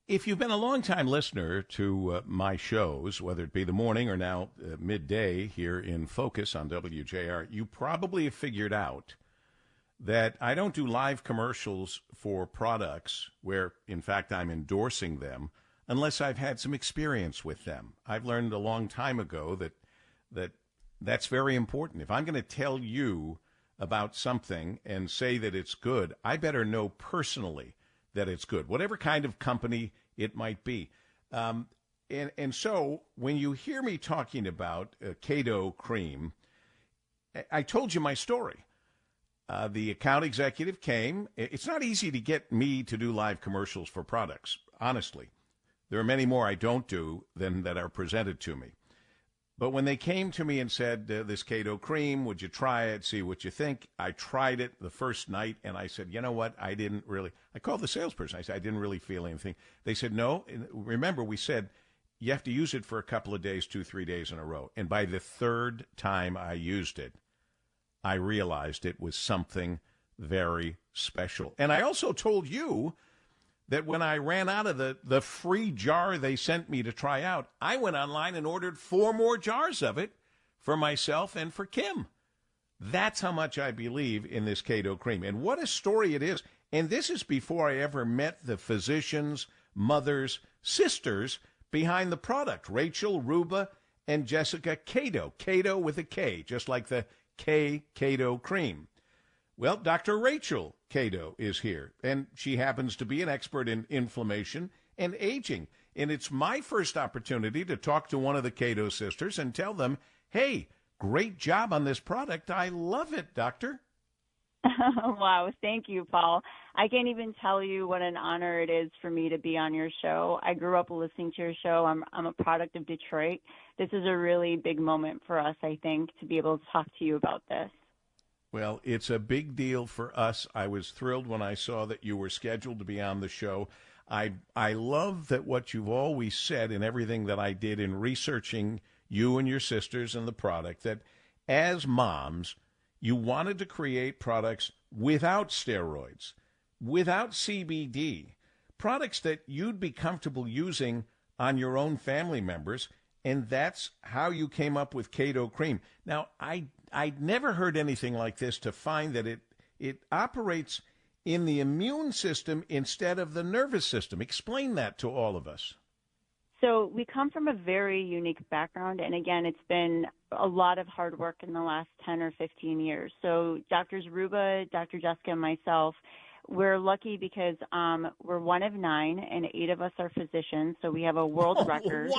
If you've been a long-time listener to my shows, whether it be the morning or now midday here in Focus on WJR, you probably have figured out that I don't do live commercials for products where, in fact, I'm endorsing them unless I've had some experience with them. I've learned a long time ago that's very important. If I'm going to tell you about something and say that it's good, I better know personally that it's good, whatever kind of company it might be. And so when you hear me talking about Kado Cream, I told you my story. The account executive came. It's not easy to get me to do live commercials for products, honestly. There are many more I don't do than that are presented to me. But when they came to me and said, this Kado Cream, would you try it, see what you think? I tried it the first night, and I said, you know what? I called the salesperson. I said, I didn't really feel anything. They said, no. And remember, we said, you have to use it for a couple of days, 2-3 days in a row. And by the third time I used it, I realized it was something very special. And I also told you that when I ran out of the free jar they sent me to try out, I went online and ordered 4 more jars of it for myself and for Kim. That's how much I believe in this Kado Cream. And what a story it is. And this is before I ever met the physicians, mothers, sisters behind the product, Rachel, Ruba, and Jessica Kado. Kado with a K, just like the Kado Cream. Well, Dr. Rachel Kado is here, and she happens to be an expert in inflammation and aging. And it's my first opportunity to talk to one of the Kado sisters and tell them, hey, great job on this product. I love it, doctor. Wow, thank you, Paul. I can't even tell you what an honor it is for me to be on your show. I grew up listening to your show. I'm a product of Detroit. This is a really big moment for us, I think, to be able to talk to you about this. Well, it's a big deal for us. I was thrilled when I saw that you were scheduled to be on the show. I love that what you've always said in everything that I did in researching you and your sisters and the product, that as moms, you wanted to create products without steroids, without CBD, products that you'd be comfortable using on your own family members, and that's how you came up with Kado Cream. Now, I'd never heard anything like this, to find that it operates in the immune system instead of the nervous system. Explain that to all of us. So we come from a very unique background, and again, it's been a lot of hard work in the last 10 or 15 years. So Doctors Ruba, Dr. Jessica, and myself, we're lucky because we're one of 9, and 8 of us are physicians. So we have a world record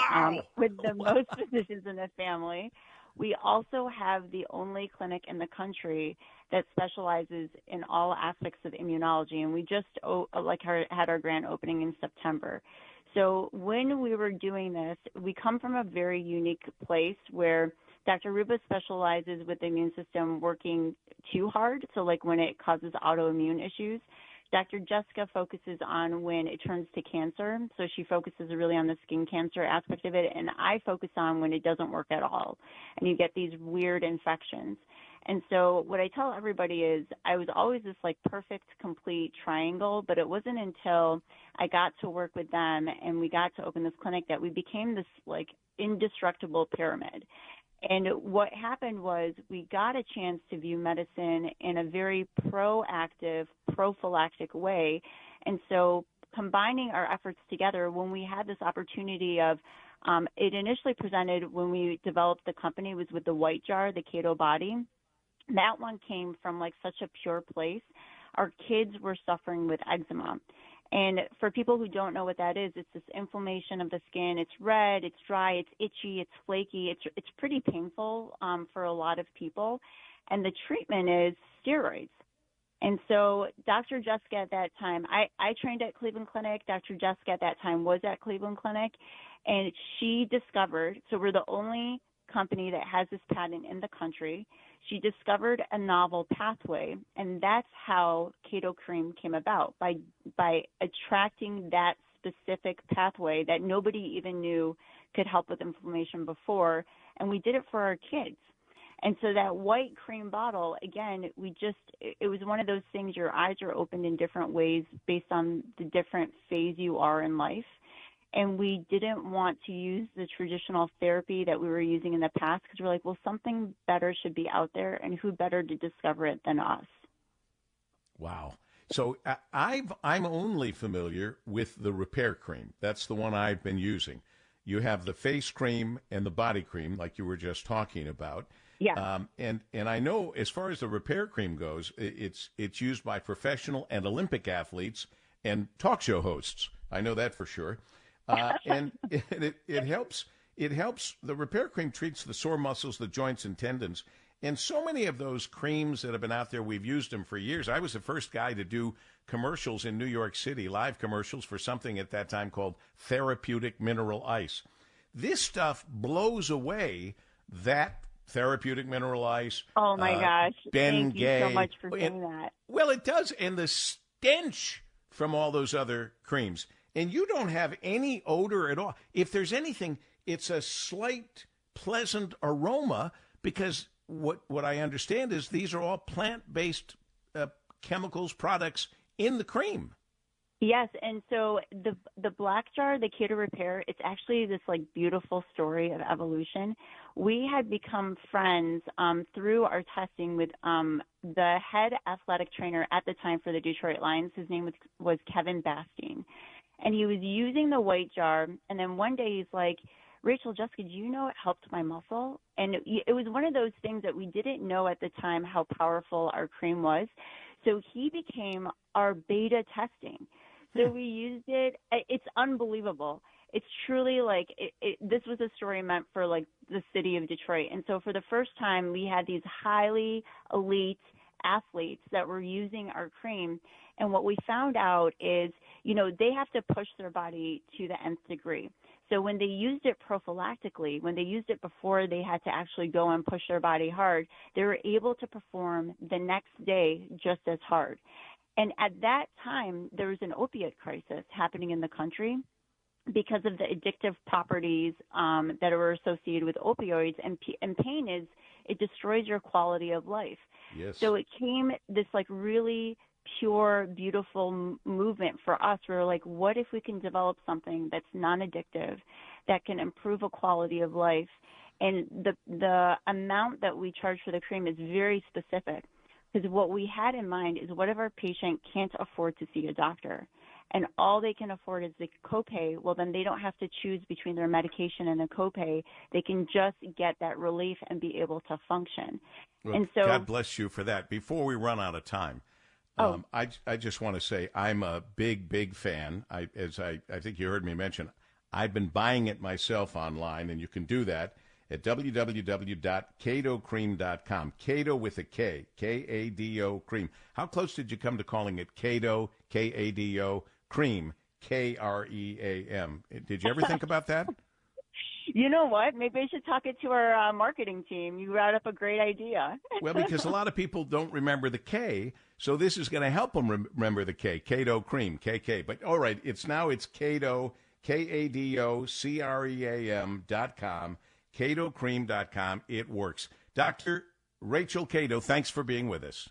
with the most physicians in the family. We also have the only clinic in the country that specializes in all aspects of immunology, and we just had our grand opening in September. So when we were doing this, we come from a very unique place where Dr. Ruba specializes with the immune system working too hard, so like when it causes autoimmune issues. Dr. Jessica focuses on when it turns to cancer, so she focuses really on the skin cancer aspect of it, and I focus on when it doesn't work at all, and you get these weird infections. And so what I tell everybody is I was always this like perfect, complete triangle, but it wasn't until I got to work with them and we got to open this clinic that we became this like indestructible pyramid. And what happened was we got a chance to view medicine in a very proactive, prophylactic way. And so combining our efforts together, when we had this opportunity of it initially presented when we developed the company was with the white jar, the Kado body. That one came from like such a pure place. Our kids were suffering with eczema. And for people who don't know what that is, it's this inflammation of the skin. It's red, it's dry, it's itchy, it's flaky. It's pretty painful for a lot of people. And the treatment is steroids. And so Dr. Jessica at that time, I trained at Cleveland Clinic. Dr. Jessica at that time was at Cleveland Clinic. And she discovered, so we're the only company that has this patent in the country. She discovered a novel pathway, and that's how Kado Cream came about, by attracting that specific pathway that nobody even knew could help with inflammation before, and we did it for our kids. And so that white cream bottle, again, it was one of those things, your eyes are opened in different ways based on the different phase you are in life. And we didn't want to use the traditional therapy that we were using in the past because we're like, well, something better should be out there, and who better to discover it than us? Wow. So I'm only familiar with the repair cream. That's the one I've been using. You have the face cream and the body cream, like you were just talking about. Yeah. And I know as far as the repair cream goes, it's used by professional and Olympic athletes and talk show hosts. I know that for sure. And it helps. It helps. The repair cream treats the sore muscles, the joints and tendons. And so many of those creams that have been out there, we've used them for years. I was the first guy to do commercials in New York City, live commercials for something at that time called therapeutic mineral ice. This stuff blows away that therapeutic mineral ice. Oh, my gosh. Thank you so much for saying that. Well, it does. And the stench from all those other creams. And you don't have any odor at all. If there's anything, it's a slight, pleasant aroma because what I understand is these are all plant-based chemicals, products in the cream. Yes, and so the black jar, the Kado Repair, it's actually this like beautiful story of evolution. We had become friends through our testing with the head athletic trainer at the time for the Detroit Lions. His name was Kevin Bastine. And he was using the white jar, and then one day he's like, Rachel, Jessica, do you know it helped my muscle? And it was one of those things that we didn't know at the time how powerful our cream was. So he became our beta testing. So we used it. It's unbelievable. It's truly like this was a story meant for like the city of Detroit. And so for the first time, we had these highly elite athletes that were using our cream. And what we found out is, they have to push their body to the nth degree. So when they used it prophylactically, when they used it before they had to actually go and push their body hard, they were able to perform the next day just as hard. And at that time, there was an opiate crisis happening in the country because of the addictive properties that were associated with opioids. And pain it destroys your quality of life. Yes. So it came this like really pure, beautiful movement for us. We were like, what if we can develop something that's non-addictive, that can improve a quality of life? And the amount that we charge for the cream is very specific, because what we had in mind is what if our patient can't afford to see a doctor and all they can afford is the copay? Well, then they don't have to choose between their medication and the copay. They can just get that relief and be able to function. Look, and so, God bless you for that. Before we run out of time, I just want to say I'm a big fan. As I think you heard me mention, I've been buying it myself online, and you can do that at www.kadocream.com. Kado with a K, K-A-D-O, cream. How close did you come to calling it Kado, K-A-D-O, cream, K-R-E-A-M? Did you ever think about that? You know what? Maybe I should talk it to our marketing team. You brought up a great idea. Well, because a lot of people don't remember the K, so this is going to help them remember the K, Kado Cream, KK. But all right, it's Kado, K-A-D-O-C-R-E-A-M.com, KadoCream.com. It works. Dr. Rachel Kado, thanks for being with us.